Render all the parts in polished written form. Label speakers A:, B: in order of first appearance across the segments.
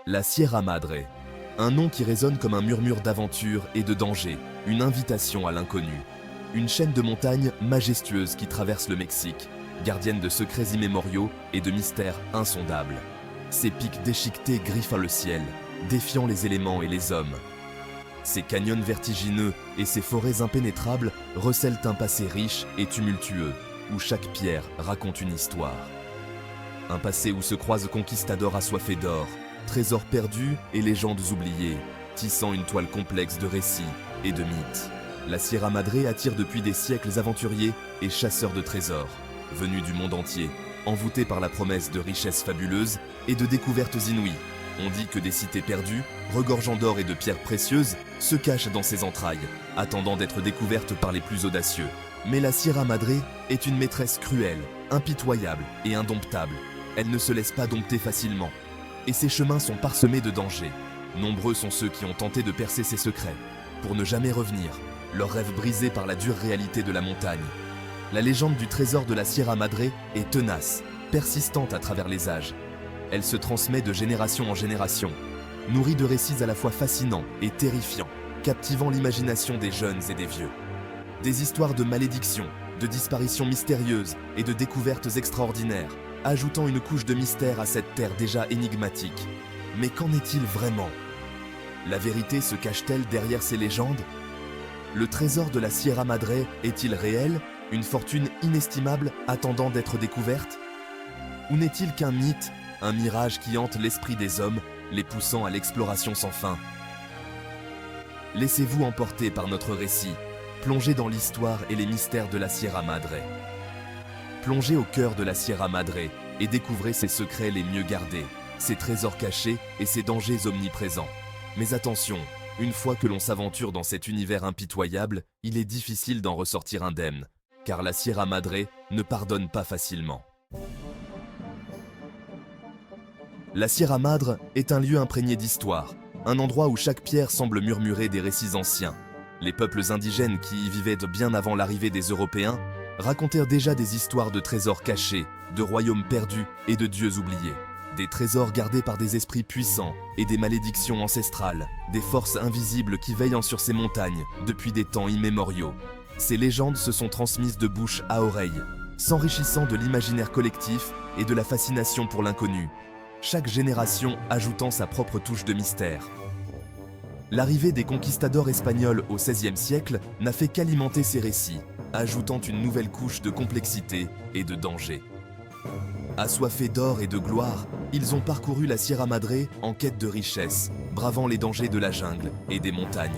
A: La Sierra Madre, un nom qui résonne comme un murmure d'aventure et de danger, une invitation à l'inconnu. Une chaîne de montagnes majestueuse qui traverse le Mexique, gardienne de secrets immémoriaux et de mystères insondables. Ses pics déchiquetés griffent le ciel, défiant les éléments et les hommes. Ses canyons vertigineux et ses forêts impénétrables recèlent un passé riche et tumultueux, où chaque pierre raconte une histoire. Un passé où se croisent conquistadors assoiffés d'or, trésors perdus et légendes oubliées, tissant une toile complexe de récits et de mythes. La Sierra Madre attire depuis des siècles aventuriers et chasseurs de trésors, venus du monde entier, envoûtés par la promesse de richesses fabuleuses et de découvertes inouïes. On dit que des cités perdues, regorgeant d'or et de pierres précieuses, se cachent dans ses entrailles, attendant d'être découvertes par les plus audacieux. Mais la Sierra Madre est une maîtresse cruelle, impitoyable et indomptable. Elle ne se laisse pas dompter facilement. Et ses chemins sont parsemés de dangers. Nombreux sont ceux qui ont tenté de percer ses secrets, pour ne jamais revenir, leurs rêves brisés par la dure réalité de la montagne. La légende du trésor de la Sierra Madre est tenace, persistante à travers les âges. Elle se transmet de génération en génération, nourrie de récits à la fois fascinants et terrifiants, captivant l'imagination des jeunes et des vieux. Des histoires de malédictions, de disparitions mystérieuses et de découvertes extraordinaires, ajoutant une couche de mystère à cette terre déjà énigmatique. Mais qu'en est-il vraiment? La vérité se cache-t-elle derrière ces légendes? Le trésor de la Sierra Madre est-il réel, une fortune inestimable attendant d'être découverte? Ou n'est-il qu'un mythe, un mirage qui hante l'esprit des hommes, les poussant à l'exploration sans fin? Laissez-vous emporter par notre récit, plongez dans l'histoire et les mystères de la Sierra Madre. Plongez au cœur de la Sierra Madre et découvrez ses secrets les mieux gardés, ses trésors cachés et ses dangers omniprésents. Mais attention, une fois que l'on s'aventure dans cet univers impitoyable, il est difficile d'en ressortir indemne, car la Sierra Madre ne pardonne pas facilement. La Sierra Madre est un lieu imprégné d'histoire, un endroit où chaque pierre semble murmurer des récits anciens. Les peuples indigènes qui y vivaient bien avant l'arrivée des Européens racontèrent déjà des histoires de trésors cachés, de royaumes perdus et de dieux oubliés. Des trésors gardés par des esprits puissants et des malédictions ancestrales, des forces invisibles qui veillent sur ces montagnes depuis des temps immémoriaux. Ces légendes se sont transmises de bouche à oreille, s'enrichissant de l'imaginaire collectif et de la fascination pour l'inconnu, chaque génération ajoutant sa propre touche de mystère. L'arrivée des conquistadors espagnols au XVIe siècle n'a fait qu'alimenter ces récits, ajoutant une nouvelle couche de complexité et de danger. Assoiffés d'or et de gloire, ils ont parcouru la Sierra Madre en quête de richesse, bravant les dangers de la jungle et des montagnes.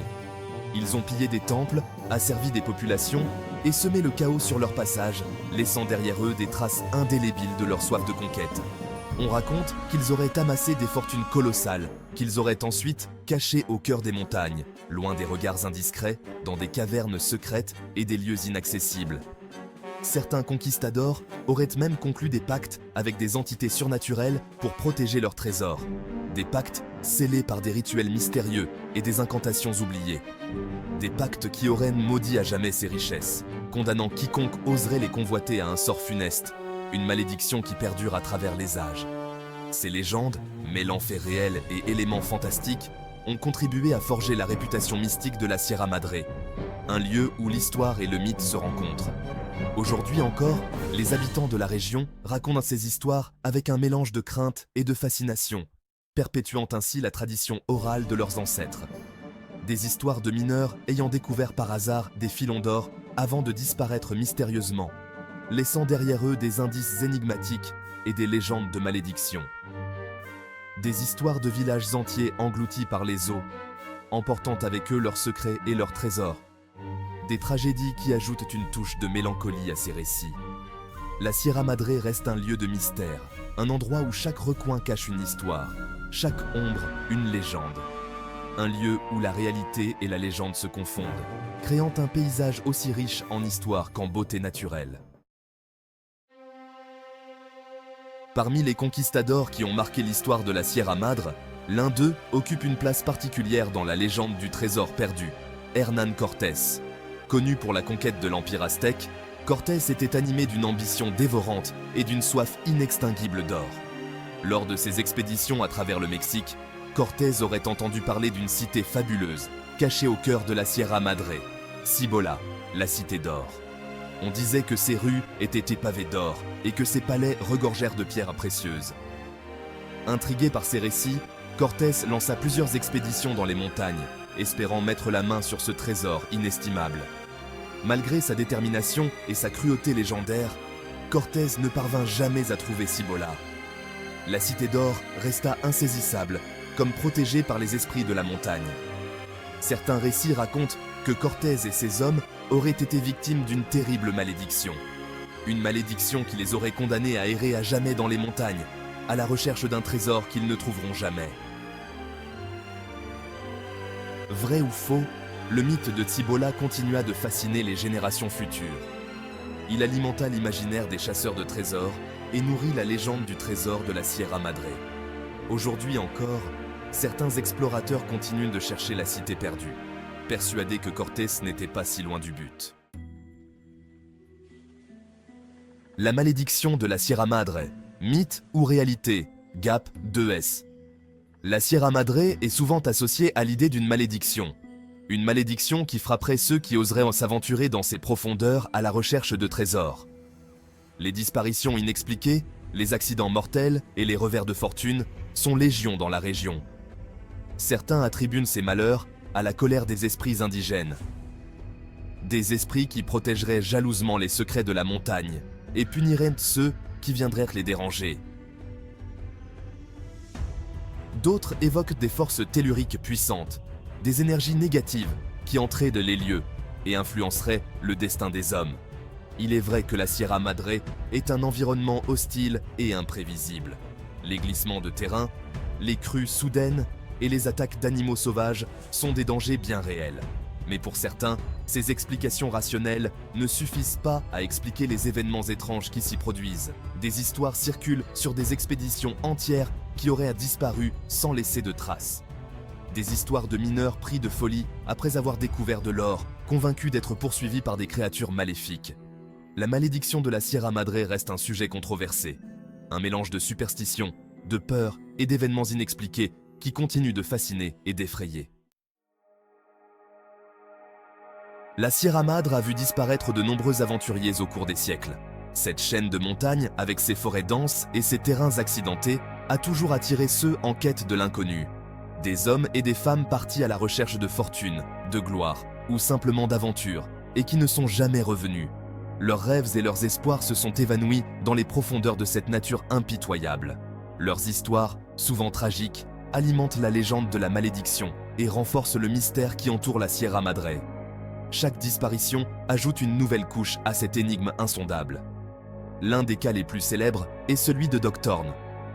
A: Ils ont pillé des temples, asservi des populations et semé le chaos sur leur passage, laissant derrière eux des traces indélébiles de leur soif de conquête. On raconte qu'ils auraient amassé des fortunes colossales, qu'ils auraient ensuite cachées au cœur des montagnes, loin des regards indiscrets, dans des cavernes secrètes et des lieux inaccessibles. Certains conquistadors auraient même conclu des pactes avec des entités surnaturelles pour protéger leurs trésors. Des pactes scellés par des rituels mystérieux et des incantations oubliées. Des pactes qui auraient maudit à jamais ces richesses, condamnant quiconque oserait les convoiter à un sort funeste, une malédiction qui perdure à travers les âges. Ces légendes, mêlant faits réels et éléments fantastiques, ont contribué à forger la réputation mystique de la Sierra Madre, un lieu où l'histoire et le mythe se rencontrent. Aujourd'hui encore, les habitants de la région racontent ces histoires avec un mélange de crainte et de fascination, perpétuant ainsi la tradition orale de leurs ancêtres. Des histoires de mineurs ayant découvert par hasard des filons d'or avant de disparaître mystérieusement, laissant derrière eux des indices énigmatiques et des légendes de malédiction. Des histoires de villages entiers engloutis par les eaux, emportant avec eux leurs secrets et leurs trésors. Des tragédies qui ajoutent une touche de mélancolie à ces récits. La Sierra Madre reste un lieu de mystère, un endroit où chaque recoin cache une histoire, chaque ombre une légende. Un lieu où la réalité et la légende se confondent, créant un paysage aussi riche en histoire qu'en beauté naturelle. Parmi les conquistadors qui ont marqué l'histoire de la Sierra Madre, l'un d'eux occupe une place particulière dans la légende du trésor perdu, Hernán Cortés. Connu pour la conquête de l'Empire aztèque, Cortés était animé d'une ambition dévorante et d'une soif inextinguible d'or. Lors de ses expéditions à travers le Mexique, Cortés aurait entendu parler d'une cité fabuleuse, cachée au cœur de la Sierra Madre, Cibola, la cité d'or. On disait que ses rues étaient épavées d'or et que ses palais regorgèrent de pierres précieuses. Intrigué par ces récits, Cortés lança plusieurs expéditions dans les montagnes, espérant mettre la main sur ce trésor inestimable. Malgré sa détermination et sa cruauté légendaire, Cortés ne parvint jamais à trouver Cibola. La cité d'or resta insaisissable, comme protégée par les esprits de la montagne. Certains récits racontent que Cortés et ses hommes auraient été victimes d'une terrible malédiction. Une malédiction qui les aurait condamnés à errer à jamais dans les montagnes, à la recherche d'un trésor qu'ils ne trouveront jamais. Vrai ou faux, le mythe de Cibola continua de fasciner les générations futures. Il alimenta l'imaginaire des chasseurs de trésors et nourrit la légende du trésor de la Sierra Madre. Aujourd'hui encore, certains explorateurs continuent de chercher la cité perdue, persuadés que Cortés n'était pas si loin du but. La malédiction de la Sierra Madre, mythe ou réalité, Gap 2S. La Sierra Madre est souvent associée à l'idée d'une malédiction. Une malédiction qui frapperait ceux qui oseraient s'aventurer dans ses profondeurs à la recherche de trésors. Les disparitions inexpliquées, les accidents mortels et les revers de fortune sont légion dans la région. Certains attribuent ces malheurs à la colère des esprits indigènes. Des esprits qui protégeraient jalousement les secrets de la montagne et puniraient ceux qui viendraient les déranger. D'autres évoquent des forces telluriques puissantes, des énergies négatives qui entraient de les lieux et influenceraient le destin des hommes. Il est vrai que la Sierra Madre est un environnement hostile et imprévisible. Les glissements de terrain, les crues soudaines et les attaques d'animaux sauvages sont des dangers bien réels. Mais pour certains, ces explications rationnelles ne suffisent pas à expliquer les événements étranges qui s'y produisent. Des histoires circulent sur des expéditions entières qui auraient disparu sans laisser de traces. Des histoires de mineurs pris de folie après avoir découvert de l'or, convaincus d'être poursuivis par des créatures maléfiques. La malédiction de la Sierra Madre reste un sujet controversé. Un mélange de superstitions, de peur et d'événements inexpliqués qui continuent de fasciner et d'effrayer. La Sierra Madre a vu disparaître de nombreux aventuriers au cours des siècles. Cette chaîne de montagnes, avec ses forêts denses et ses terrains accidentés, a toujours attiré ceux en quête de l'inconnu. Des hommes et des femmes partis à la recherche de fortune, de gloire ou simplement d'aventure, et qui ne sont jamais revenus. Leurs rêves et leurs espoirs se sont évanouis dans les profondeurs de cette nature impitoyable. Leurs histoires, souvent tragiques, alimentent la légende de la malédiction et renforcent le mystère qui entoure la Sierra Madre. Chaque disparition ajoute une nouvelle couche à cette énigme insondable. L'un des cas les plus célèbres est celui de Doc Thorne.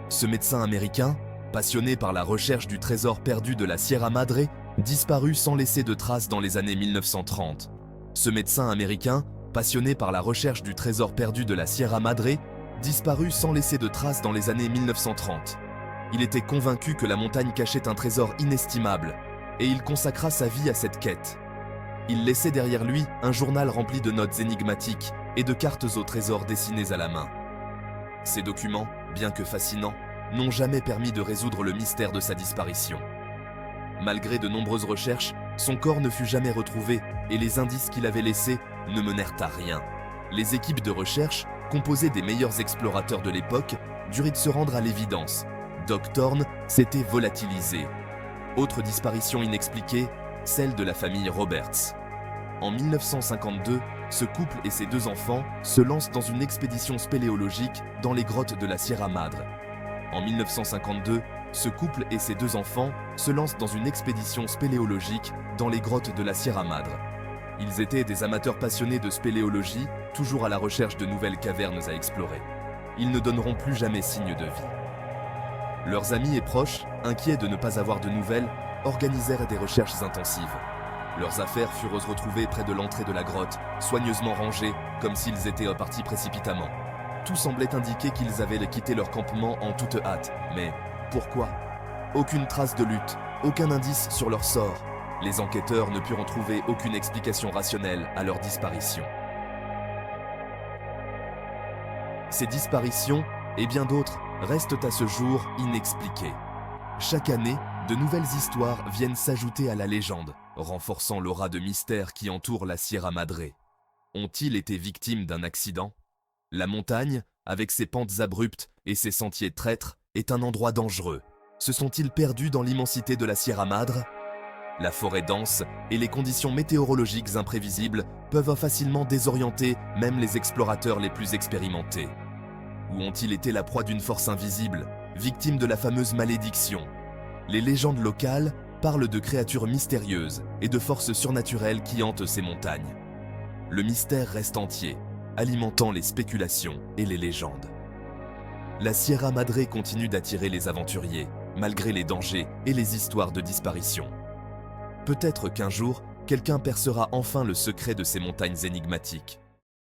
A: Ce médecin américain, passionné par la recherche du trésor perdu de la Sierra Madre, disparut sans laisser de traces dans les années 1930. Ce médecin américain, passionné par la recherche du trésor perdu de la Sierra Madre, disparut sans laisser de traces dans les années 1930. Il était convaincu que la montagne cachait un trésor inestimable, et il consacra sa vie à cette quête. Il laissait derrière lui un journal rempli de notes énigmatiques et de cartes au trésor dessinées à la main. Ces documents, bien que fascinants, n'ont jamais permis de résoudre le mystère de sa disparition. Malgré de nombreuses recherches, son corps ne fut jamais retrouvé et les indices qu'il avait laissés ne menèrent à rien. Les équipes de recherche, composées des meilleurs explorateurs de l'époque, durent se rendre à l'évidence. Doc Thorne s'était volatilisé. Autre disparition inexpliquée, celle de la famille Roberts. En 1952, ce couple et ses 2 enfants se lancent dans une expédition spéléologique dans les grottes de la Sierra Madre. En 1952, ce couple et ses 2 enfants se lancent dans une expédition spéléologique dans les grottes de la Sierra Madre. Ils étaient des amateurs passionnés de spéléologie, toujours à la recherche de nouvelles cavernes à explorer. Ils ne donneront plus jamais signe de vie. Leurs amis et proches, inquiets de ne pas avoir de nouvelles, organisèrent des recherches intensives. Leurs affaires furent retrouvées près de l'entrée de la grotte, soigneusement rangées, comme s'ils étaient partis précipitamment. Tout semblait indiquer qu'ils avaient quitté leur campement en toute hâte. Mais pourquoi? Aucune trace de lutte, aucun indice sur leur sort. Les enquêteurs ne purent trouver aucune explication rationnelle à leur disparition. Ces disparitions, et bien d'autres, restent à ce jour inexpliquées. Chaque année, de nouvelles histoires viennent s'ajouter à la légende, renforçant l'aura de mystère qui entoure la Sierra Madre. Ont-ils été victimes d'un accident? La montagne, avec ses pentes abruptes et ses sentiers traîtres, est un endroit dangereux. Se sont-ils perdus dans l'immensité de la Sierra Madre? La forêt dense et les conditions météorologiques imprévisibles peuvent facilement désorienter même les explorateurs les plus expérimentés. Ou ont-ils été la proie d'une force invisible, victime de la fameuse malédiction? Les légendes locales parlent de créatures mystérieuses et de forces surnaturelles qui hantent ces montagnes. Le mystère reste entier, alimentant les spéculations et les légendes. La Sierra Madre continue d'attirer les aventuriers, malgré les dangers et les histoires de disparition. Peut-être qu'un jour, quelqu'un percera enfin le secret de ces montagnes énigmatiques.